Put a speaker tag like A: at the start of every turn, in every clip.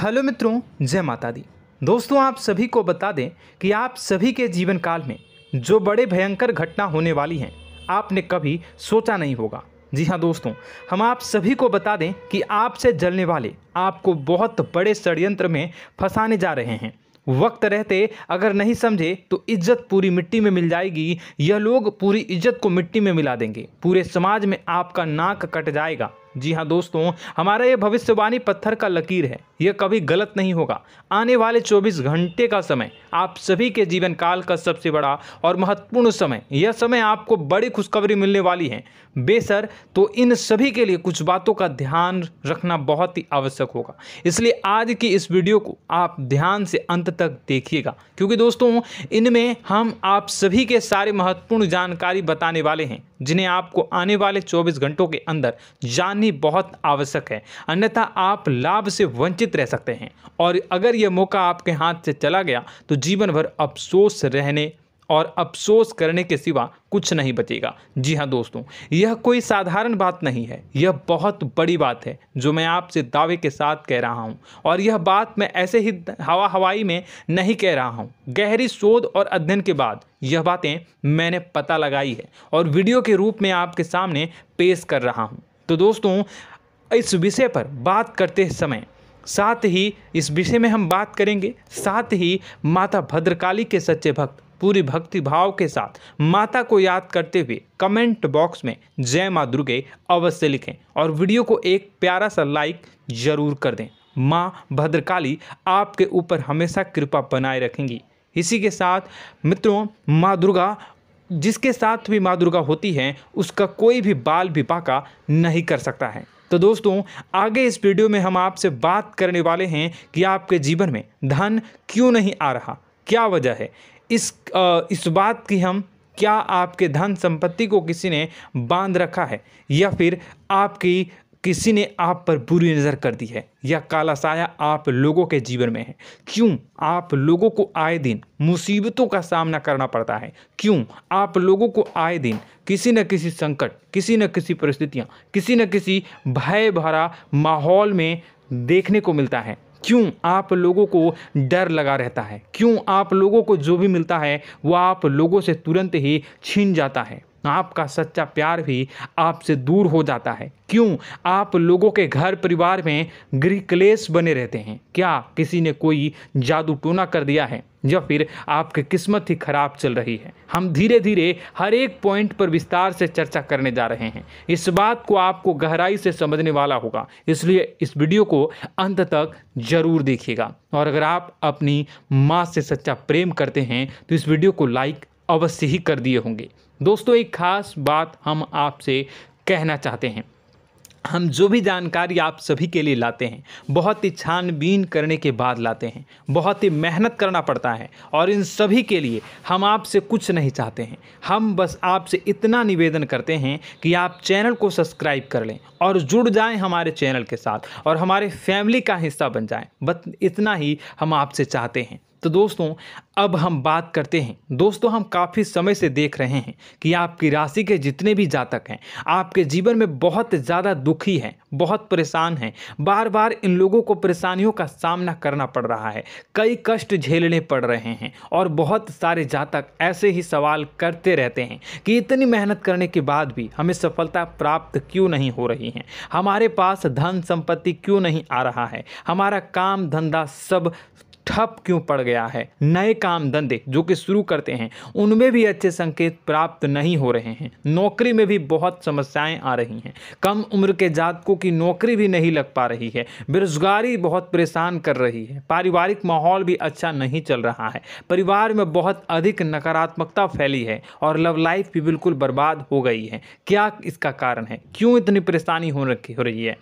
A: Hello मित्रों, जय माता दी। दोस्तों, आप सभी को बता दें कि आप सभी के जीवन काल में जो बड़े भयंकर घटना होने वाली हैं, आपने कभी सोचा नहीं होगा। जी हाँ दोस्तों, हम आप सभी को बता दें कि आपसे जलने वाले आपको बहुत बड़े षड्यंत्र में फंसाने जा रहे हैं। वक्त रहते अगर नहीं समझे तो इज्जत पूरी मिट्टी में मिल जाएगी। यह लोग पूरी इज्जत को मिट्टी में मिला देंगे। पूरे समाज में आपका नाक कट जाएगा। जी हाँ दोस्तों, हमारा ये भविष्यवाणी पत्थर का लकीर है, यह कभी गलत नहीं होगा। आने वाले 24 घंटे का समय आप सभी के जीवन काल का सबसे बड़ा और महत्वपूर्ण समय। यह समय आपको बड़ी खुशखबरी मिलने वाली है बेसर, तो इन सभी के लिए कुछ बातों का ध्यान रखना बहुत ही आवश्यक होगा। इसलिए आज की इस वीडियो को आप ध्यान से अंत तक देखिएगा, क्योंकि दोस्तों इनमें हम आप सभी के सारे महत्वपूर्ण जानकारी बताने वाले हैं, जिन्हें आपको आने वाले 24 घंटों के अंदर जाननी बहुत आवश्यक है। अन्यथा आप लाभ से वंचित रह सकते हैं, और अगर यह मौका आपके हाथ से चला गया तो जीवन भर अफसोस रहने और अफसोस करने के सिवा कुछ नहीं बचेगा। जी हाँ दोस्तों, यह कोई साधारण बात नहीं है, यह बहुत बड़ी बात है जो मैं आपसे दावे के साथ कह रहा हूँ। और यह बात मैं ऐसे ही हवाई में नहीं कह रहा हूँ। गहरी शोध और अध्ययन के बाद यह बातें मैंने पता लगाई है और वीडियो के रूप में आपके सामने पेश कर रहा हूँ। तो दोस्तों, इस विषय पर बात करते समय साथ ही इस विषय में हम बात करेंगे, साथ ही माता भद्रकाली के सच्चे भक्त पूरी भक्ति भाव के साथ माता को याद करते हुए कमेंट बॉक्स में जय माँ दुर्गे अवश्य लिखें और वीडियो को एक प्यारा सा लाइक जरूर कर दें। माँ भद्रकाली आपके ऊपर हमेशा कृपा बनाए रखेंगी। इसी के साथ मित्रों, माँ दुर्गा, जिसके साथ भी माँ दुर्गा होती हैं, उसका कोई भी बाल भी बांका नहीं कर सकता है। तो दोस्तों, आगे इस वीडियो में हम आपसे बात करने वाले हैं कि आपके जीवन में धन क्यों नहीं आ रहा, क्या वजह है इस बात की। हम क्या आपके धन संपत्ति को किसी ने बांध रखा है, या फिर आपकी किसी ने आप पर बुरी नज़र कर दी है, या काला साया आप लोगों के जीवन में है। क्यों आप लोगों को आए दिन मुसीबतों का सामना करना पड़ता है, क्यों आप लोगों को आए दिन किसी न किसी संकट, किसी न किसी परिस्थितियाँ, किसी न किसी भय भरा माहौल में देखने को मिलता है। क्यों आप लोगों को डर लगा रहता है, क्यों आप लोगों को जो भी मिलता है वह आप लोगों से तुरंत ही छीन जाता है, आपका सच्चा प्यार भी आपसे दूर हो जाता है। क्यों आप लोगों के घर परिवार में गृह क्लेश बने रहते हैं। क्या किसी ने कोई जादू टोना कर दिया है, या फिर आपकी किस्मत ही खराब चल रही है। हम धीरे धीरे हर एक पॉइंट पर विस्तार से चर्चा करने जा रहे हैं। इस बात को आपको गहराई से समझने वाला होगा, इसलिए इस वीडियो को अंत तक जरूर देखिएगा। और अगर आप अपनी माँ से सच्चा प्रेम करते हैं तो इस वीडियो को लाइक अवश्य ही कर दिए होंगे। दोस्तों, एक खास बात हम आपसे कहना चाहते हैं। हम जो भी जानकारी आप सभी के लिए लाते हैं, बहुत ही छानबीन करने के बाद लाते हैं, बहुत ही मेहनत करना पड़ता है, और इन सभी के लिए हम आपसे कुछ नहीं चाहते हैं। हम बस आपसे इतना निवेदन करते हैं कि आप चैनल को सब्सक्राइब कर लें और जुड़ जाएं हमारे चैनल के साथ और हमारे फैमिली का हिस्सा बन जाएं। बस इतना ही हम आपसे चाहते हैं। तो दोस्तों, अब हम बात करते हैं। दोस्तों, हम काफ़ी समय से देख रहे हैं कि आपकी राशि के जितने भी जातक हैं, आपके जीवन में बहुत ज़्यादा दुखी हैं, बहुत परेशान हैं। बार बार इन लोगों को परेशानियों का सामना करना पड़ रहा है, कई कष्ट झेलने पड़ रहे हैं, और बहुत सारे जातक ऐसे ही सवाल करते रहते हैं कि इतनी मेहनत करने के बाद भी हमें सफलता प्राप्त क्यों नहीं हो रही है, हमारे पास धन संपत्ति क्यों नहीं आ रहा है, हमारा काम धंधा सब ठप क्यों पड़ गया है, नए काम धंधे जो कि शुरू करते हैं उनमें भी अच्छे संकेत प्राप्त नहीं हो रहे हैं, नौकरी में भी बहुत समस्याएं आ रही हैं, कम उम्र के जातकों की नौकरी भी नहीं लग पा रही है, बेरोजगारी बहुत परेशान कर रही है, पारिवारिक माहौल भी अच्छा नहीं चल रहा है, परिवार में बहुत अधिक नकारात्मकता फैली है, और लव लाइफ भी बिल्कुल बर्बाद हो गई है। क्या इसका कारण है, क्यों इतनी परेशानी हो रही है?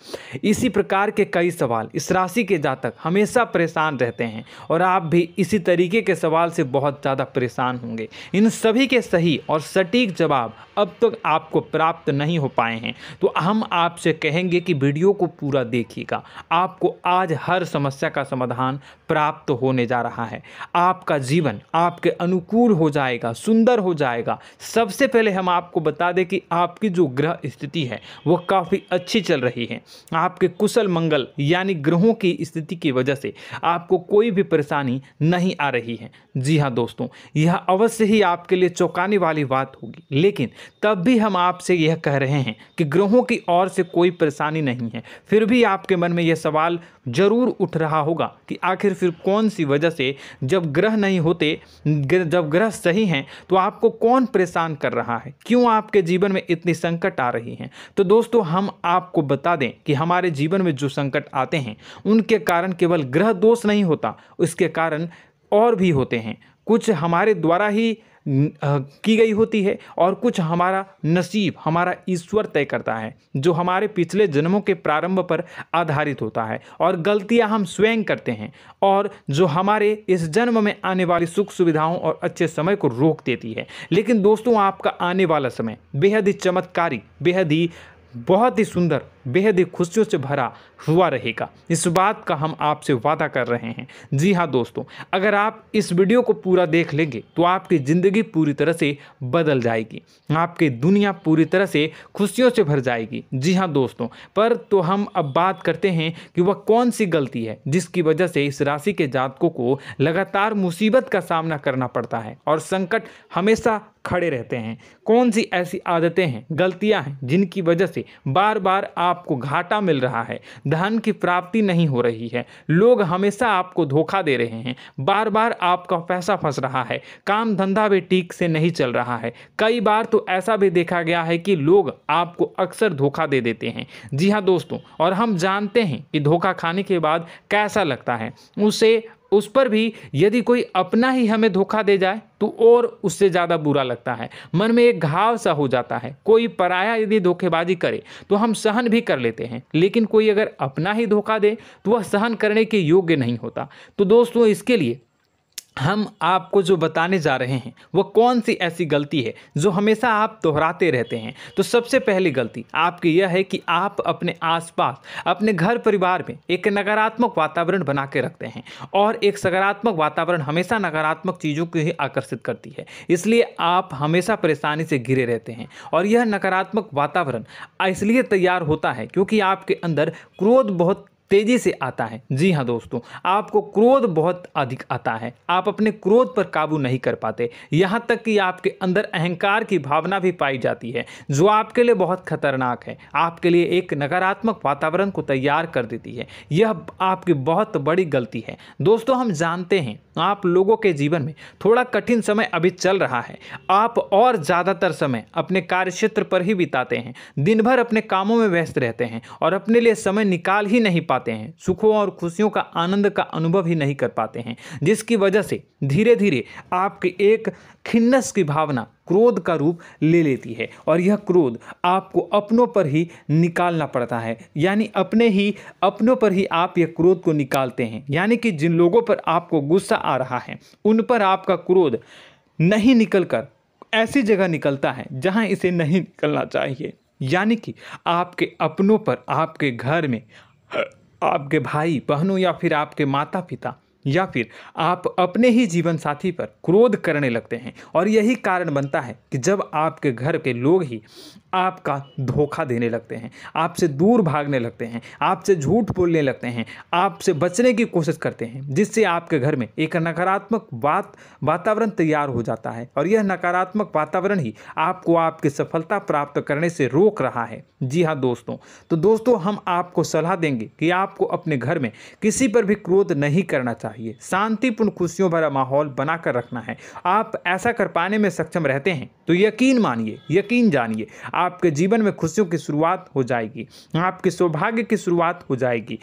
A: इसी प्रकार के कई सवाल इस राशि के जातक हमेशा परेशान रहते हैं। और आप भी इसी तरीके के सवाल से बहुत ज़्यादा परेशान होंगे। इन सभी के सही और सटीक जवाब अब तक आपको प्राप्त नहीं हो पाए हैं, तो हम आपसे कहेंगे कि वीडियो को पूरा देखिएगा। आपको आज हर समस्या का समाधान प्राप्त होने जा रहा है। आपका जीवन आपके अनुकूल हो जाएगा, सुंदर हो जाएगा। सबसे पहले हम आपको बता दें कि आपकी जो ग्रह स्थिति है वो काफ़ी अच्छी चल रही है। आपके कुशल मंगल यानी ग्रहों की स्थिति की वजह से आपको कोई भी परेशानी नहीं आ रही है। जी हाँ दोस्तों, यह अवश्य ही आपके लिए चौंकाने वाली बात होगी, लेकिन तब भी हम आपसे यह कह रहे हैं कि ग्रहों की ओर से कोई परेशानी नहीं है। फिर भी आपके मन में यह सवाल जरूर उठ रहा होगा कि आखिर फिर कौन सी वजह से, जब ग्रह नहीं होते, जब ग्रह सही हैं, तो आपको कौन परेशान कर रहा है, क्यों आपके जीवन में इतनी संकट आ रही हैं। तो दोस्तों, हम आपको बता दें कि हमारे जीवन में जो संकट आते हैं उनके कारण केवल ग्रह दोष नहीं होता, उसके कारण और भी होते हैं। कुछ हमारे द्वारा ही की गई होती है और कुछ हमारा नसीब, हमारा ईश्वर तय करता है, जो हमारे पिछले जन्मों के प्रारंभ पर आधारित होता है। और गलतियां हम स्वयं करते हैं और जो हमारे इस जन्म में आने वाली सुख सुविधाओं और अच्छे समय को रोक देती है। लेकिन दोस्तों, आपका आने वाला समय बेहद ही चमत्कारी, बेहद ही बहुत ही सुंदर, बेहद ही खुशियों से भरा हुआ रहेगा। इस बात का हम आपसे वादा कर रहे हैं। जी हाँ दोस्तों, अगर आप इस वीडियो को पूरा देख लेंगे तो आपकी ज़िंदगी पूरी तरह से बदल जाएगी, आपकी दुनिया पूरी तरह से खुशियों से भर जाएगी। जी हाँ दोस्तों, पर तो हम अब बात करते हैं कि वह कौन सी गलती है जिसकी वजह से इस राशि के जातकों को लगातार मुसीबत का सामना करना पड़ता है और संकट हमेशा खड़े रहते हैं। कौन सी ऐसी आदतें हैं, गलतियां हैं जिनकी वजह से बार बार आपको घाटा मिल रहा है, धन की प्राप्ति नहीं हो रही है, लोग हमेशा आपको धोखा दे रहे हैं, बार बार आपका पैसा फंस रहा है, काम धंधा भी ठीक से नहीं चल रहा है। कई बार तो ऐसा भी देखा गया है कि लोग आपको अक्सर धोखा दे देते हैं। जी हाँ दोस्तों, और हम जानते हैं कि धोखा खाने के बाद कैसा लगता है। उस पर भी यदि कोई अपना ही हमें धोखा दे जाए तो और उससे ज़्यादा बुरा लगता है, मन में एक घाव सा हो जाता है। कोई पराया यदि धोखेबाजी करे तो हम सहन भी कर लेते हैं, लेकिन कोई अगर अपना ही धोखा दे तो वह सहन करने के योग्य नहीं होता। तो दोस्तों, इसके लिए हम आपको जो बताने जा रहे हैं वो कौन सी ऐसी गलती है जो हमेशा आप दोहराते रहते हैं। तो सबसे पहली गलती आपकी यह है कि आप अपने आसपास, अपने घर परिवार में एक नकारात्मक वातावरण बना के रखते हैं, और एक सकारात्मक वातावरण हमेशा नकारात्मक चीज़ों को ही आकर्षित करती है। इसलिए आप हमेशा परेशानी से घिरे रहते हैं, और यह नकारात्मक वातावरण इसलिए तैयार होता है क्योंकि आपके अंदर क्रोध बहुत तेजी से आता है। जी हाँ दोस्तों, आपको क्रोध बहुत अधिक आता है, आप अपने क्रोध पर काबू नहीं कर पाते, यहाँ तक कि आपके अंदर अहंकार की भावना भी पाई जाती है, जो आपके लिए बहुत खतरनाक है, आपके लिए एक नकारात्मक वातावरण को तैयार कर देती है। यह आपकी बहुत बड़ी गलती है। दोस्तों, हम जानते हैं आप लोगों के जीवन में थोड़ा कठिन समय अभी चल रहा है। आप और ज़्यादातर समय अपने कार्यक्षेत्र पर ही बिताते हैं, दिन भर अपने कामों में व्यस्त रहते हैं और अपने लिए समय निकाल ही नहीं पाते हैं, सुखों और खुशियों का आनंद का अनुभव ही नहीं कर पाते हैं, जिसकी वजह से धीरे धीरे आपकी एक खिन्नस की भावना क्रोध का रूप ले लेती है, और यह क्रोध आपको अपनों पर ही निकालना पड़ता है। यानी अपनों पर ही आप यह क्रोध को निकालते हैं। यानी कि जिन लोगों पर आपको गुस्सा आ रहा है उन पर आपका क्रोध नहीं निकलकर ऐसी जगह निकलता है जहां इसे नहीं निकलना चाहिए। यानी कि आपके अपनों पर, आपके घर में आपके भाई बहनों या फिर आपके माता पिता या फिर आप अपने ही जीवन साथी पर क्रोध करने लगते हैं, और यही कारण बनता है कि जब आपके घर के लोग ही आपका धोखा देने लगते हैं, आपसे दूर भागने लगते हैं, आपसे झूठ बोलने लगते हैं, आपसे बचने की कोशिश करते हैं, जिससे आपके घर में एक नकारात्मक वातावरण तैयार हो जाता है, और यह नकारात्मक वातावरण ही आपको आपकी सफलता प्राप्त करने से रोक रहा है। जी हाँ दोस्तों, तो दोस्तों, हम आपको सलाह देंगे कि आपको अपने घर में किसी पर भी क्रोध नहीं करना चाहिए, शांतिपूर्ण खुशियों भरा माहौल बनाकर रखना है। आप ऐसा कर पाने में सक्षम रहते हैं तो यकीन मानिए, यकीन जानिए, आपके जीवन में खुशियों की शुरुआत हो जाएगी, आपके सौभाग्य की शुरुआत हो जाएगी।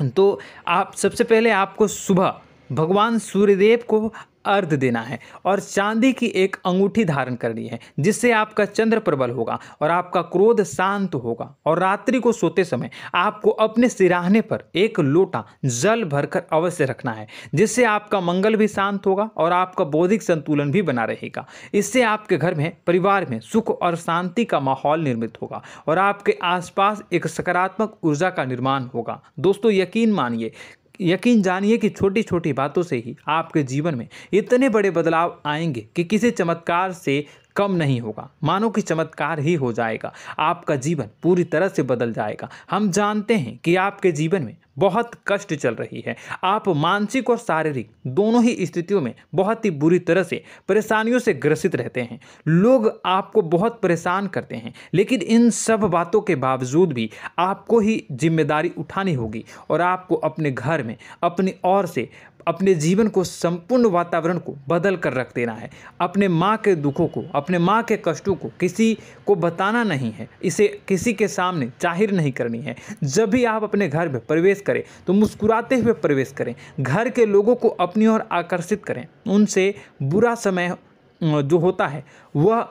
A: तो आप सबसे पहले आपको सुबह भगवान सूर्यदेव को अर्घ देना है और चांदी की एक अंगूठी धारण करनी है, जिससे आपका चंद्र प्रबल होगा और आपका क्रोध शांत होगा। और रात्रि को सोते समय आपको अपने सिराहने पर एक लोटा जल भरकर अवश्य रखना है, जिससे आपका मंगल भी शांत होगा और आपका बौद्धिक संतुलन भी बना रहेगा। इससे आपके घर में, परिवार में सुख और शांति का माहौल निर्मित होगा और आपके आसपास एक सकारात्मक ऊर्जा का निर्माण होगा। दोस्तों यकीन जानिए कि छोटी छोटी बातों से ही आपके जीवन में इतने बड़े बदलाव आएंगे कि किसी चमत्कार से कम नहीं होगा, मानो कि चमत्कार ही हो जाएगा। आपका जीवन पूरी तरह से बदल जाएगा। हम जानते हैं कि आपके जीवन में बहुत कष्ट चल रही है, आप मानसिक और शारीरिक दोनों ही स्थितियों में बहुत ही बुरी तरह से परेशानियों से ग्रसित रहते हैं। लोग आपको बहुत परेशान करते हैं, लेकिन इन सब बातों के बावजूद भी आपको ही जिम्मेदारी उठानी होगी और आपको अपने घर में अपनी ओर से अपने जीवन को, संपूर्ण वातावरण को बदल कर रख देना है। अपने माँ के दुखों को, अपने माँ के कष्टों को किसी को बताना नहीं है, इसे किसी के सामने जाहिर नहीं करनी है। जब भी आप अपने घर में प्रवेश करें तो मुस्कुराते हुए प्रवेश करें, घर के लोगों को अपनी ओर आकर्षित करें। उनसे बुरा समय जो होता है वह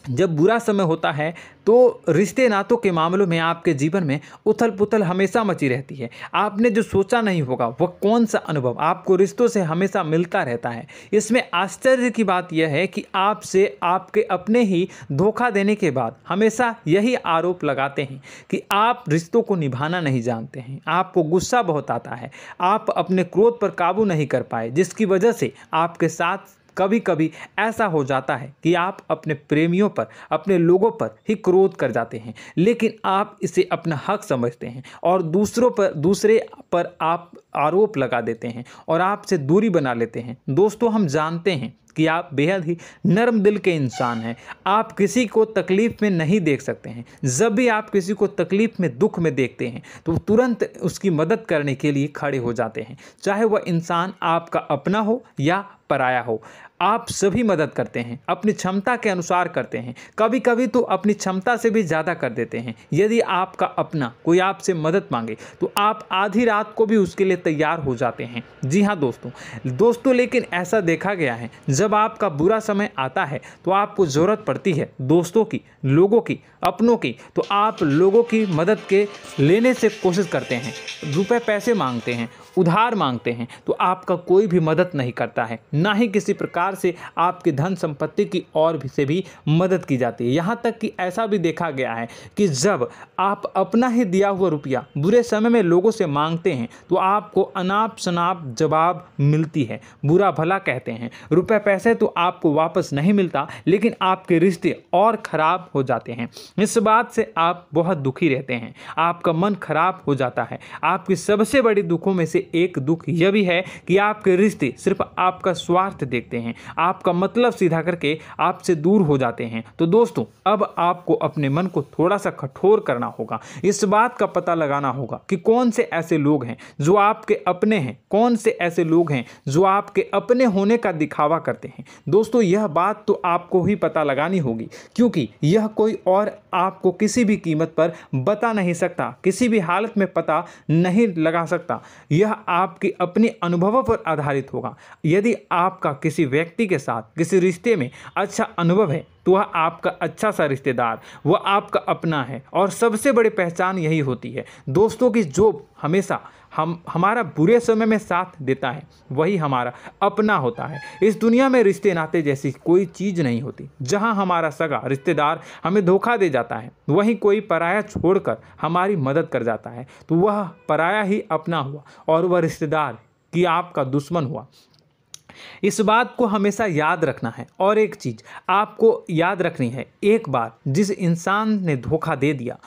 A: जब बुरा समय होता है तो रिश्ते नातों के मामलों में आपके जीवन में उथल पुथल हमेशा मची रहती है। आपने जो सोचा नहीं होगा वह कौन सा अनुभव आपको रिश्तों से हमेशा मिलता रहता है। इसमें आश्चर्य की बात यह है कि आपसे आपके अपने ही धोखा देने के बाद हमेशा यही आरोप लगाते हैं कि आप रिश्तों को निभाना नहीं जानते हैं। आपको गुस्सा बहुत आता है, आप अपने क्रोध पर काबू नहीं कर पाए, जिसकी वजह से आपके साथ कभी कभी ऐसा हो जाता है कि आप अपने प्रेमियों पर, अपने लोगों पर ही क्रोध कर जाते हैं, लेकिन आप इसे अपना हक समझते हैं और दूसरे पर आप आरोप लगा देते हैं और आपसे दूरी बना लेते हैं। दोस्तों, हम जानते हैं कि आप बेहद ही नर्म दिल के इंसान हैं। आप किसी को तकलीफ में नहीं देख सकते हैं। जब भी आप किसी को तकलीफ में, दुख में देखते हैं तो तुरंत उसकी मदद करने के लिए खड़े हो जाते हैं, चाहे वह इंसान आपका अपना हो या पराया हो। आप सभी मदद करते हैं, अपनी क्षमता के अनुसार करते हैं, कभी कभी तो अपनी क्षमता से भी ज़्यादा कर देते हैं। यदि आपका अपना कोई आपसे मदद मांगे तो आप आधी रात को भी उसके लिए तैयार हो जाते हैं। जी हाँ दोस्तों, लेकिन ऐसा देखा गया है, जब आपका बुरा समय आता है तो आपको ज़रूरत पड़ती है दोस्तों की, लोगों की, अपनों की, तो आप लोगों की मदद के लेने से कोशिश करते हैं, रुपए पैसे मांगते हैं, उधार मांगते हैं, तो आपका कोई भी मदद नहीं करता है, ना ही किसी प्रकार से आपकी धन संपत्ति की ओर से भी मदद की जाती है। यहाँ तक कि ऐसा भी देखा गया है कि जब आप अपना ही दिया हुआ रुपया बुरे समय में लोगों से मांगते हैं तो आपको अनाप शनाप जवाब मिलती है, बुरा भला कहते हैं। रुपए पैसे तो आपको वापस नहीं मिलता, लेकिन आपके रिश्ते और खराब हो जाते हैं। इस बात से आप बहुत दुखी रहते हैं, आपका मन खराब हो जाता है। आपकी सबसे बड़ी दुखों में से एक दुख यह भी है कि आपके रिश्ते सिर्फ आपका स्वार्थ देखते हैं, आपका मतलब सीधा करके आपसे दूर हो जाते हैं। तो दोस्तों, अब आपको अपने मन को थोड़ा सा कठोर करना होगा, इस बात का पता लगाना होगा कि कौन से ऐसे लोग हैं जो आपके अपने हैं, कौन से ऐसे लोग हैं जो आपके अपने होने का दिखावा करते हैं। दोस्तों, यह बात तो आपको ही पता लगानी होगी, क्योंकि यह कोई और आपको किसी भी कीमत पर बता नहीं सकता, किसी भी हालत में पता नहीं लगा सकता। यह आपके अपने अनुभवों पर आधारित होगा। यदि आपका किसी व्यक्ति के साथ किसी रिश्ते में अच्छा अनुभव है तो वह आपका अच्छा सा रिश्तेदार, वह आपका अपना है। और सबसे बड़ी पहचान यही होती है दोस्तों की जो हमेशा हमारा बुरे समय में साथ देता है वही हमारा अपना होता है। इस दुनिया में रिश्ते नाते जैसी कोई चीज़ नहीं होती। जहां हमारा सगा रिश्तेदार हमें धोखा दे जाता है, वहीं कोई पराया छोड़कर हमारी मदद कर जाता है, तो वह पराया ही अपना हुआ और वह रिश्तेदार की आपका दुश्मन हुआ। इस बात को हमेशा याद रखना है। और एक चीज़ आपको याद रखनी है, एक बार जिस इंसान ने धोखा दे दिया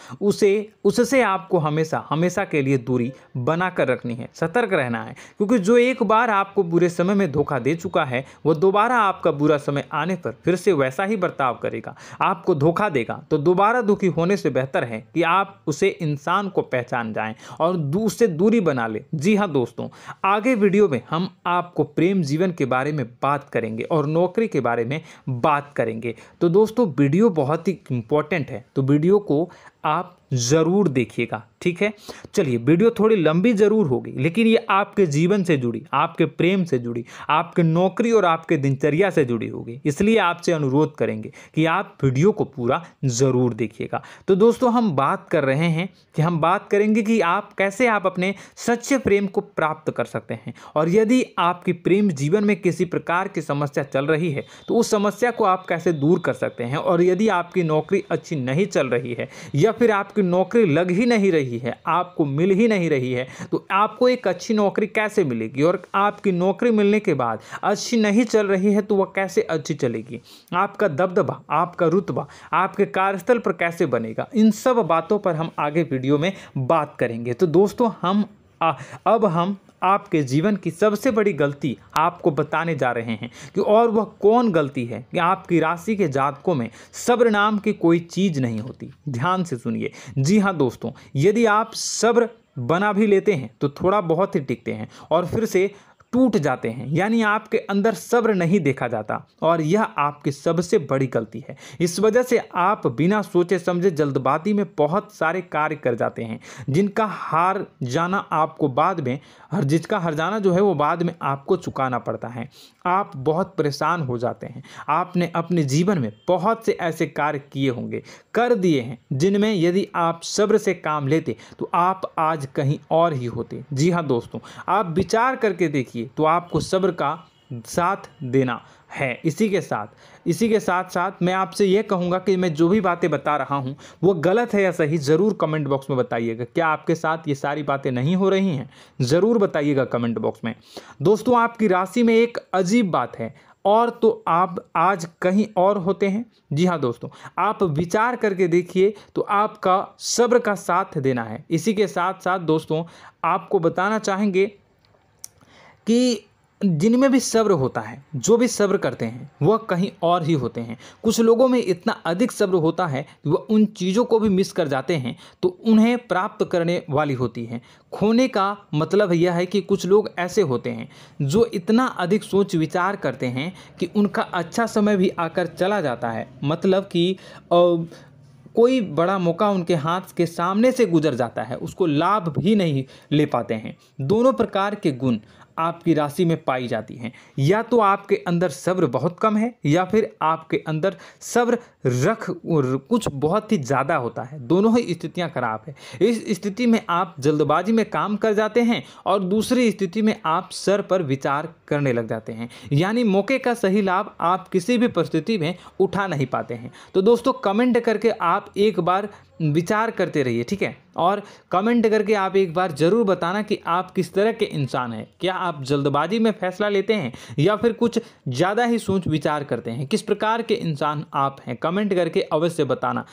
A: उससे आपको हमेशा हमेशा के लिए दूरी बना कर रखनी है, सतर्क रहना है। क्योंकि जो एक बार आपको बुरे समय में धोखा दे चुका है वो दोबारा आपका बुरा समय आने पर फिर से वैसा ही बर्ताव करेगा, आपको धोखा देगा। तो दोबारा दुखी होने से बेहतर है कि आप उसे इंसान को पहचान जाएं और उससे दूरी बना लें। जी हाँ दोस्तों, आगे वीडियो में हम आपको प्रेम जीवन के बारे में बात करेंगे और नौकरी के बारे में बात करेंगे। तो दोस्तों, वीडियो बहुत ही इम्पोर्टेंट है, तो वीडियो को आप ज़रूर देखिएगा, ठीक है। चलिए, वीडियो थोड़ी लंबी ज़रूर होगी, लेकिन ये आपके जीवन से जुड़ी, आपके प्रेम से जुड़ी, आपके नौकरी और आपके दिनचर्या से जुड़ी होगी, इसलिए आपसे अनुरोध करेंगे कि आप वीडियो को पूरा ज़रूर देखिएगा। तो दोस्तों, हम बात कर रहे हैं कि हम बात करेंगे कि आप कैसे आप अपने सच्चे प्रेम को प्राप्त कर सकते हैं, और यदि आपकी प्रेम जीवन में किसी प्रकार की समस्या चल रही है तो उस समस्या को आप कैसे दूर कर सकते हैं, और यदि आपकी नौकरी अच्छी नहीं चल रही है या फिर आपकी नौकरी लग ही नहीं रही है, आपको मिल ही नहीं रही है, तो आपको एक अच्छी नौकरी कैसे मिलेगी, और आपकी नौकरी मिलने के बाद अच्छी नहीं चल रही है तो वह कैसे अच्छी चलेगी, आपका दबदबा, आपका रुतबा आपके कार्यस्थल पर कैसे बनेगा, इन सब बातों पर हम आगे वीडियो में बात करेंगे। तो दोस्तों, अब हम आपके जीवन की सबसे बड़ी गलती आपको बताने जा रहे हैं कि और वह कौन गलती है कि आपकी राशि के जातकों में सब्र नाम की कोई चीज़ नहीं होती। ध्यान से सुनिए। जी हाँ दोस्तों, यदि आप सब्र बना भी लेते हैं तो थोड़ा बहुत ही टिकते हैं और फिर से टूट जाते हैं, यानी आपके अंदर सब्र नहीं देखा जाता, और यह आपकी सबसे बड़ी गलती है। इस वजह से आप बिना सोचे समझे जल्दबाजी में बहुत सारे कार्य कर जाते हैं, जिसका हार जाना जो है वो बाद में आपको चुकाना पड़ता है। आप बहुत परेशान हो जाते हैं। आपने अपने जीवन में बहुत से ऐसे कार्य किए होंगे, कर दिए हैं, जिनमें यदि आप सब्र से काम लेते तो आप आज कहीं और ही होते। जी हाँ दोस्तों, आप विचार करके देखिए तो आपको सब्र का साथ देना है। इसी के साथ साथ मैं आपसे यह कहूँगा कि मैं जो भी बातें बता रहा हूँ वो गलत है या सही, ज़रूर कमेंट बॉक्स में बताइएगा। क्या आपके साथ ये सारी बातें नहीं हो रही हैं? ज़रूर बताइएगा कमेंट बॉक्स में। दोस्तों, आपकी राशि में एक अजीब बात है, और तो आप आज कहीं और होते हैं। जी हाँ दोस्तों, आप विचार करके देखिए तो आपका सब्र का साथ देना है। इसी के साथ साथ दोस्तों, आपको बताना चाहेंगे कि जिनमें भी सब्र होता है, जो भी सब्र करते हैं वह कहीं और ही होते हैं। कुछ लोगों में इतना अधिक सब्र होता है कि वह उन चीज़ों को भी मिस कर जाते हैं तो उन्हें प्राप्त करने वाली होती हैं। खोने का मतलब यह है कि कुछ लोग ऐसे होते हैं जो इतना अधिक सोच विचार करते हैं कि उनका अच्छा समय भी आकर चला जाता है, मतलब कि कोई बड़ा मौका उनके हाथ के सामने से गुजर जाता है, उसको लाभ भी नहीं ले पाते हैं। दोनों प्रकार के गुण आपकी राशि में पाई जाती हैं। या तो आपके अंदर सब्र बहुत कम है, या फिर आपके अंदर सब्र कुछ बहुत ही ज़्यादा होता है। दोनों ही स्थितियां खराब है। इस स्थिति में आप जल्दबाजी में काम कर जाते हैं, और दूसरी स्थिति में आप सर पर विचार करने लग जाते हैं, यानी मौके का सही लाभ आप किसी भी परिस्थिति में उठा नहीं पाते हैं। तो दोस्तों, कमेंट करके आप एक बार विचार करते रहिए, ठीक है, और कमेंट करके आप एक बार ज़रूर बताना कि आप किस तरह के इंसान हैं। क्या आप जल्दबाजी में फैसला लेते हैं या फिर कुछ ज़्यादा ही सोच विचार करते हैं? किस प्रकार के इंसान आप हैं? कमेंट करके अवश्य बताना।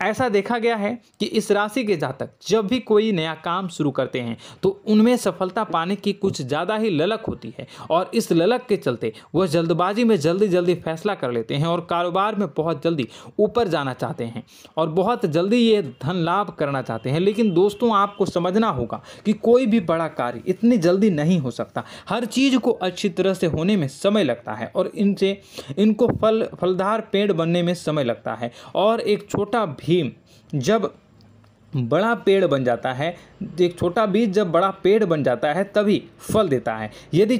A: ऐसा देखा गया है कि इस राशि के जातक जब भी कोई नया काम शुरू करते हैं तो उनमें सफलता पाने की कुछ ज़्यादा ही ललक होती है, और इस ललक के चलते वह जल्दबाजी में जल्दी फैसला कर लेते हैं और कारोबार में बहुत जल्दी ऊपर जाना चाहते हैं और बहुत जल्दी ये धन लाभ करना चाहते हैं। लेकिन दोस्तों, आपको समझना होगा कि कोई भी बड़ा कार्य इतनी जल्दी नहीं हो सकता। हर चीज़ को अच्छी तरह से होने में समय लगता है, और इनको फलदार पेड़ बनने में समय लगता है। और एक छोटा भीम जब बड़ा पेड़ बन जाता है, एक छोटा बीज जब बड़ा पेड़ बन जाता है तभी फल देता है। यदि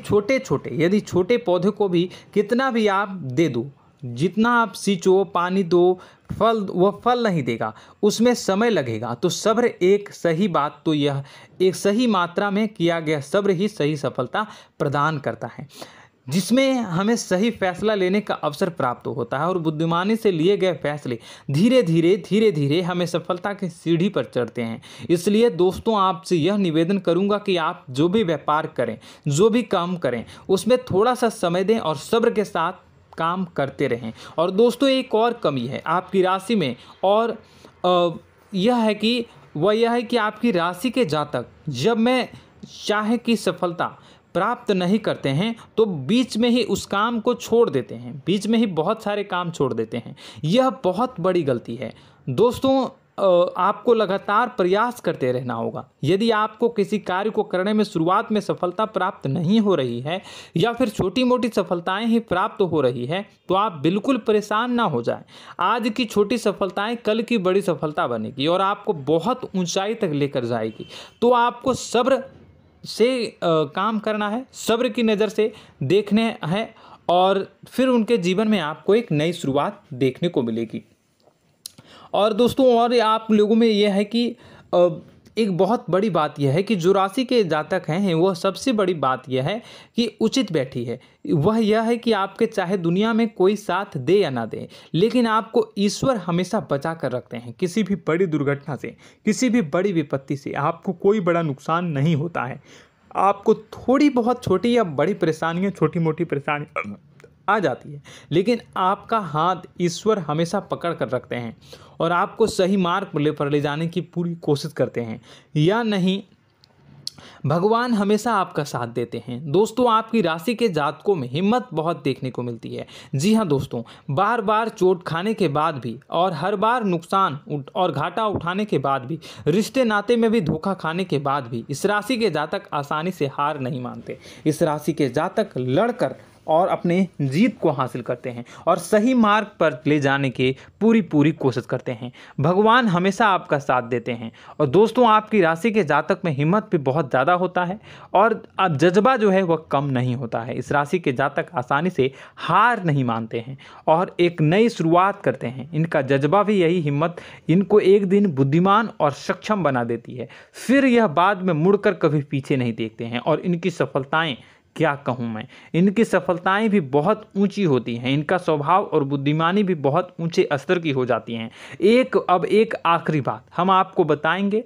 A: छोटे पौधे को भी कितना भी आप दे दो, जितना आप सींचो, पानी दो, वह फल नहीं देगा, उसमें समय लगेगा। तो सब्र एक सही बात, तो यह एक सही मात्रा में किया गया सब्र ही सही सफलता प्रदान करता है, जिसमें हमें सही फैसला लेने का अवसर प्राप्त होता है, और बुद्धिमानी से लिए गए फैसले धीरे धीरे हमें सफलता की सीढ़ी पर चढ़ते हैं। इसलिए दोस्तों, आपसे यह निवेदन करूंगा कि आप जो भी व्यापार करें, जो भी काम करें, उसमें थोड़ा सा समय दें और सब्र के साथ काम करते रहें। और दोस्तों, एक और कमी है आपकी राशि में, और यह है कि आपकी राशि के जातक जब में चाहे कि सफलता प्राप्त नहीं करते हैं तो बीच में ही उस काम को छोड़ देते हैं, बीच में ही बहुत सारे काम छोड़ देते हैं। यह बहुत बड़ी गलती है दोस्तों। आपको लगातार प्रयास करते रहना होगा। यदि आपको किसी कार्य को करने में शुरुआत में सफलता प्राप्त नहीं हो रही है या फिर छोटी मोटी सफलताएं ही प्राप्त हो रही है तो आप बिल्कुल परेशान ना हो जाएं। आज की छोटी सफलताएं कल की बड़ी सफलता बनेगी और आपको बहुत ऊंचाई तक लेकर जाएगी। तो आपको सब्र से काम करना है, सब्र की नज़र से देखने हैं और फिर उनके जीवन में आपको एक नई शुरुआत देखने को मिलेगी। और दोस्तों और आप लोगों में यह है कि एक बहुत बड़ी बात यह है कि जो राशि के जातक हैं वह सबसे बड़ी बात यह है कि उचित बैठी है। वह यह है कि आपके चाहे दुनिया में कोई साथ दे या ना दे, लेकिन आपको ईश्वर हमेशा बचा कर रखते हैं। किसी भी बड़ी दुर्घटना से, किसी भी बड़ी विपत्ति से आपको कोई बड़ा नुकसान नहीं होता है। आपको थोड़ी बहुत छोटी या बड़ी परेशानियाँ, छोटी मोटी परेशानी आ जाती है, लेकिन आपका हाथ ईश्वर हमेशा पकड़ कर रखते हैं और आपको सही मार्ग पर ले जाने की पूरी कोशिश करते हैं। या नहीं, भगवान हमेशा आपका साथ देते हैं। दोस्तों आपकी राशि के जातकों में हिम्मत बहुत देखने को मिलती है। जी हाँ दोस्तों, बार बार चोट खाने के बाद भी और हर बार नुकसान और घाटा उठाने के बाद भी, रिश्ते नाते में भी धोखा खाने के बाद भी इस राशि के जातक आसानी से हार नहीं मानते। इस राशि के जातक लड़कर और अपने जीत को हासिल करते हैं और सही मार्ग पर ले जाने की पूरी कोशिश करते हैं। भगवान हमेशा आपका साथ देते हैं। और दोस्तों आपकी राशि के जातक में हिम्मत भी बहुत ज़्यादा होता है और अब जज्बा जो है वह कम नहीं होता है। इस राशि के जातक आसानी से हार नहीं मानते हैं और एक नई शुरुआत करते हैं। इनका जज्बा भी, यही हिम्मत इनको एक दिन बुद्धिमान और सक्षम बना देती है। फिर यह बाद में मुड़कर कभी पीछे नहीं देखते हैं और इनकी सफलताएं, क्या कहूँ मैं, इनकी सफलताएं भी बहुत ऊंची होती हैं। इनका स्वभाव और बुद्धिमानी भी बहुत ऊंचे स्तर की हो जाती हैं। अब एक आखिरी बात हम आपको बताएंगे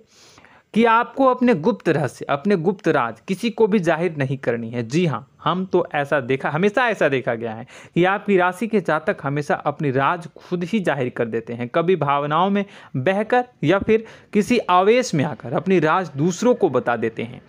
A: कि आपको अपने गुप्त रहस्य, अपने गुप्त राज किसी को भी जाहिर नहीं करनी है। जी हाँ, हमेशा ऐसा देखा गया है कि आपकी राशि के जातक हमेशा अपनी राज खुद ही जाहिर कर देते हैं। कभी भावनाओं में बहकर या फिर किसी आवेश में आकर अपनी राज दूसरों को बता देते हैं,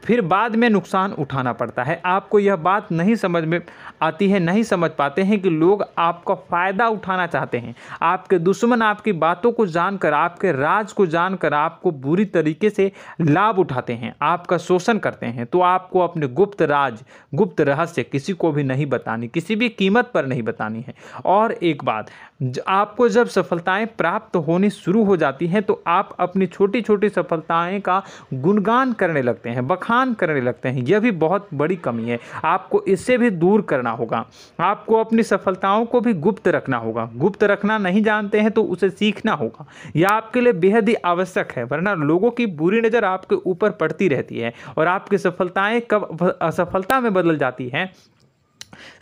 A: फिर बाद में नुकसान उठाना पड़ता है। आपको यह बात नहीं समझ में आती है, नहीं समझ पाते हैं कि लोग आपका फ़ायदा उठाना चाहते हैं। आपके दुश्मन आपकी बातों को जानकर, आपके राज को जानकर आपको बुरी तरीके से लाभ उठाते हैं, आपका शोषण करते हैं। तो आपको अपने गुप्त राज, गुप्त रहस्य किसी को भी नहीं बतानी, किसी भी कीमत पर नहीं बतानी है। और एक बात, आपको जब सफलताएं प्राप्त होनी शुरू हो जाती हैं तो आप अपनी छोटी छोटी सफलताएं का गुणगान करने लगते हैं, बखान करने लगते हैं। यह भी बहुत बड़ी कमी है, आपको इससे भी दूर करना होगा। आपको अपनी सफलताओं को भी गुप्त रखना होगा। गुप्त रखना नहीं जानते हैं तो उसे सीखना होगा। यह आपके लिए बेहद ही आवश्यक है, वरना लोगों की बुरी नज़र आपके ऊपर पड़ती रहती है और आपकी सफलताएं कब असफलता में बदल जाती हैं,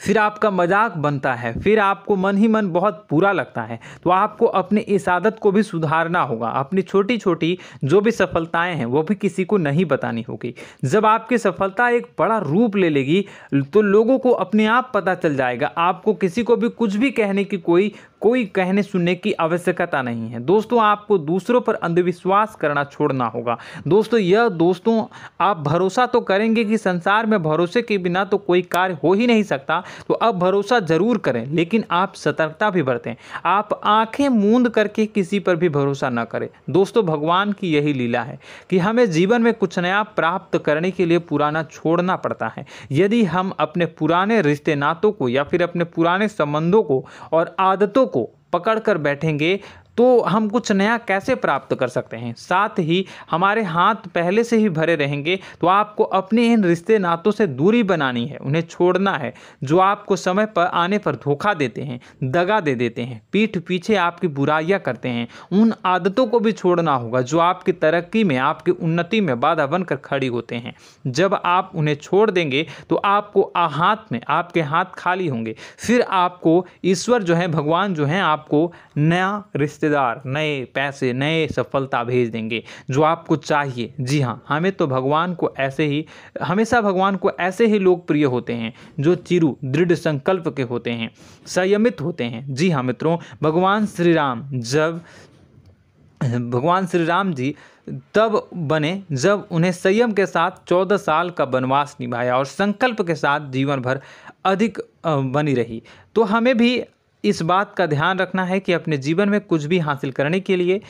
A: फिर आपका मजाक बनता है, फिर आपको मन ही मन बहुत बुरा लगता है। तो आपको अपनी इस आदत को भी सुधारना होगा। अपनी छोटी छोटी जो भी सफलताएं हैं वो भी किसी को नहीं बतानी होगी। जब आपकी सफलता एक बड़ा रूप ले लेगी तो लोगों को अपने आप पता चल जाएगा। आपको किसी को भी कुछ भी कहने की कोई कहने सुनने की आवश्यकता नहीं है। दोस्तों आपको दूसरों पर अंधविश्वास करना छोड़ना होगा। दोस्तों आप भरोसा तो करेंगे कि संसार में भरोसे के बिना तो कोई कार्य हो ही नहीं सकता, तो अब भरोसा जरूर करें, लेकिन आप सतर्कता भी बरतें। आप आंखें मूंद करके किसी पर भी भरोसा न करें। दोस्तों भगवान की यही लीला है कि हमें जीवन में कुछ नया प्राप्त करने के लिए पुराना छोड़ना पड़ता है। यदि हम अपने पुराने रिश्ते नातों को या फिर अपने पुराने संबंधों को और आदतों को पकड़ कर बैठेंगे तो हम कुछ नया कैसे प्राप्त कर सकते हैं। साथ ही हमारे हाथ पहले से ही भरे रहेंगे। तो आपको अपने इन रिश्ते नातों से दूरी बनानी है, उन्हें छोड़ना है जो आपको समय पर आने पर धोखा देते हैं, दगा दे देते हैं, पीठ पीछे आपकी बुराइयां करते हैं। उन आदतों को भी छोड़ना होगा जो आपकी तरक्की में, आपकी उन्नति में बाधा बनकर खड़ी होते हैं। जब आप उन्हें छोड़ देंगे तो आपके हाथ खाली होंगे। फिर आपको ईश्वर जो है, भगवान जो है, आपको नया रिश्तेदार, नए पैसे, नए सफलता भेज देंगे जो आपको चाहिए। जी हाँ, हमेशा भगवान को ऐसे ही लोग प्रिय होते हैं जो चिरु दृढ़ संकल्प के होते हैं, संयमित होते हैं। जी हाँ मित्रों, भगवान श्री राम जी तब बने जब उन्हें संयम के साथ 14 साल का वनवास निभाया और संकल्प के साथ जीवन भर अधिक बनी रही। तो हमें भी इस बात का ध्यान रखना है कि अपने जीवन में कुछ भी हासिल करने के लिए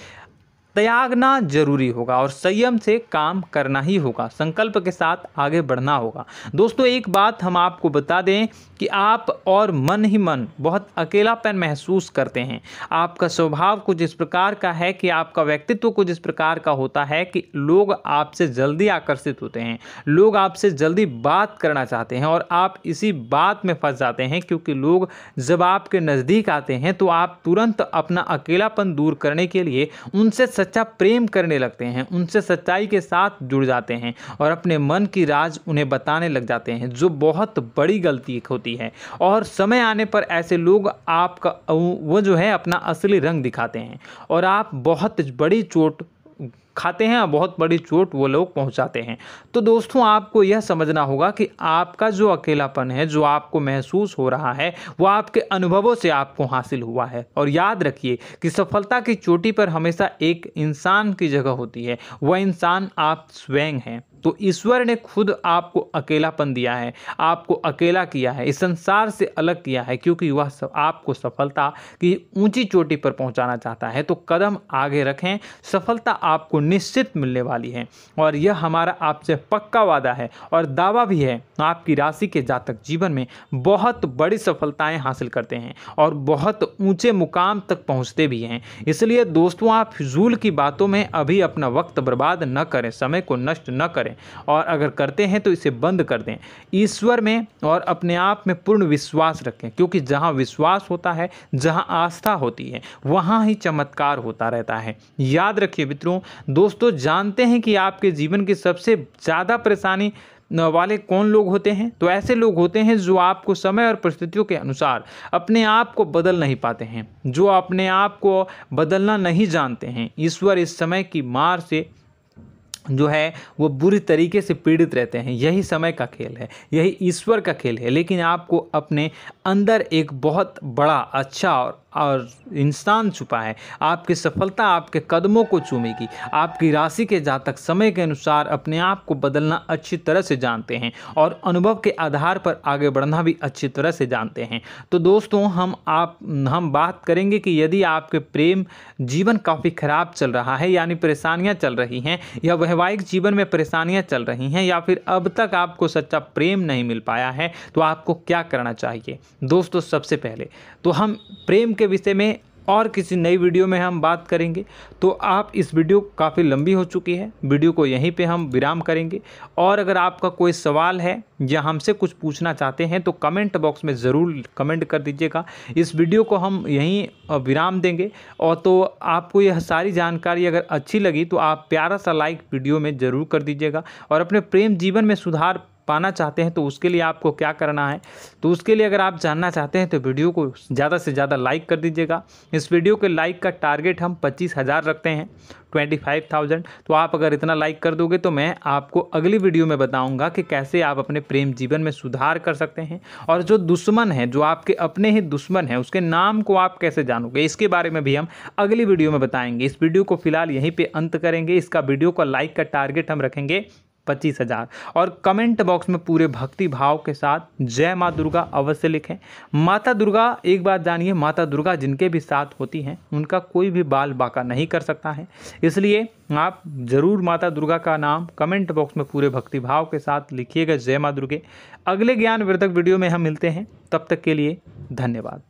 A: त्यागना जरूरी होगा और संयम से काम करना ही होगा, संकल्प के साथ आगे बढ़ना होगा। दोस्तों एक बात हम आपको बता दें कि आप और मन ही मन बहुत अकेलापन महसूस करते हैं। आपका स्वभाव कुछ इस प्रकार का है कि आपका व्यक्तित्व कुछ इस प्रकार का होता है कि लोग आपसे जल्दी आकर्षित होते हैं, लोग आपसे जल्दी बात करना चाहते हैं और आप इसी बात में फंस जाते हैं, क्योंकि लोग जब आपके नज़दीक आते हैं तो आप तुरंत अपना अकेलापन दूर करने के लिए उनसे सच्चा प्रेम करने लगते हैं, उनसे सच्चाई के साथ जुड़ जाते हैं और अपने मन की राज उन्हें बताने लग जाते हैं, जो बहुत बड़ी गलती होती है। और समय आने पर ऐसे लोग आपका वो जो है अपना असली रंग दिखाते हैं और आप बहुत बड़ी चोट खाते हैं, बहुत बड़ी चोट वो लोग पहुंचाते हैं। तो दोस्तों आपको यह समझना होगा कि आपका जो अकेलापन है, जो आपको महसूस हो रहा है, वो आपके अनुभवों से आपको हासिल हुआ है। और याद रखिए कि सफलता की चोटी पर हमेशा एक इंसान की जगह होती है, वह इंसान आप स्वयं हैं। तो ईश्वर ने खुद आपको अकेलापन दिया है, आपको अकेला किया है, इस संसार से अलग किया है, क्योंकि वह आपको सफलता की ऊंची चोटी पर पहुंचाना चाहता है। तो कदम आगे रखें, सफलता आपको निश्चित मिलने वाली है और यह हमारा आपसे पक्का वादा है और दावा भी है। आपकी राशि के जातक जीवन में बहुत बड़ी सफलताएं हासिल करते हैं और बहुत ऊंचे मुकाम तक पहुंचते भी हैं। इसलिए दोस्तों आप फिजूल की बातों में अभी अपना वक्त बर्बाद न करें, समय को नष्ट न करें और अगर करते हैं तो इसे बंद कर दें। ईश्वर में और अपने आप में पूर्ण विश्वास रखें, क्योंकि जहां विश्वास होता है, जहां आस्था होती है, वहां ही चमत्कार होता रहता है। याद रखिए मित्रों, दोस्तों जानते हैं कि आपके जीवन की सबसे ज़्यादा परेशानी वाले कौन लोग होते हैं? तो ऐसे लोग होते हैं जो आपको समय और परिस्थितियों के अनुसार अपने आप को बदल नहीं पाते हैं, जो अपने आप को बदलना नहीं जानते हैं। ईश्वर इस समय की मार से जो है वो बुरी तरीके से पीड़ित रहते हैं। यही समय का खेल है, यही ईश्वर का खेल है। लेकिन आपको अपने अंदर एक बहुत बड़ा अच्छा और इंसान छुपा है। आपकी सफलता आपके कदमों को चूमेगी। आपकी राशि के जातक समय के अनुसार अपने आप को बदलना अच्छी तरह से जानते हैं और अनुभव के आधार पर आगे बढ़ना भी अच्छी तरह से जानते हैं। तो दोस्तों हम बात करेंगे कि यदि आपके प्रेम जीवन काफ़ी खराब चल रहा है, यानी परेशानियां चल रही हैं, या वैवाहिक जीवन में परेशानियां चल रही हैं, या फिर अब तक आपको सच्चा प्रेम नहीं मिल पाया है, तो आपको क्या करना चाहिए। दोस्तों सबसे पहले तो हम प्रेम के विषय में और किसी नई वीडियो में हम बात करेंगे। तो आप इस वीडियो काफ़ी लंबी हो चुकी है, वीडियो को यहीं पे हम विराम करेंगे। और अगर आपका कोई सवाल है या हमसे कुछ पूछना चाहते हैं तो कमेंट बॉक्स में ज़रूर कमेंट कर दीजिएगा। इस वीडियो को हम यहीं विराम देंगे। और तो आपको यह सारी जानकारी अगर अच्छी लगी तो आप प्यारा सा लाइक वीडियो में ज़रूर कर दीजिएगा। और अपने प्रेम जीवन में सुधार पाना चाहते हैं तो उसके लिए आपको क्या करना है, तो उसके लिए अगर आप जानना चाहते हैं तो वीडियो को ज़्यादा से ज़्यादा लाइक कर दीजिएगा। इस वीडियो के लाइक का टारगेट हम 25,000 रखते हैं, 25,000। तो आप अगर इतना लाइक कर दोगे तो मैं आपको अगली वीडियो में बताऊंगा कि कैसे आप अपने प्रेम जीवन में सुधार कर सकते हैं। और जो दुश्मन है, जो आपके अपने ही दुश्मन है, उसके नाम को आप कैसे जानोगे, इसके बारे में भी हम अगली वीडियो में बताएंगे। इस वीडियो को फिलहाल यहीं पर अंत करेंगे। इसका वीडियो का लाइक का टारगेट हम रखेंगे 25,000। और कमेंट बॉक्स में पूरे भक्ति भाव के साथ जय माँ दुर्गा अवश्य लिखें। माता दुर्गा, एक बात जानिए, माता दुर्गा जिनके भी साथ होती हैं उनका कोई भी बाल बाका नहीं कर सकता है। इसलिए आप ज़रूर माता दुर्गा का नाम कमेंट बॉक्स में पूरे भक्ति भाव के साथ लिखिएगा, जय माँ दुर्गे। अगले ज्ञानवर्धक वीडियो में हम मिलते हैं, तब तक के लिए धन्यवाद।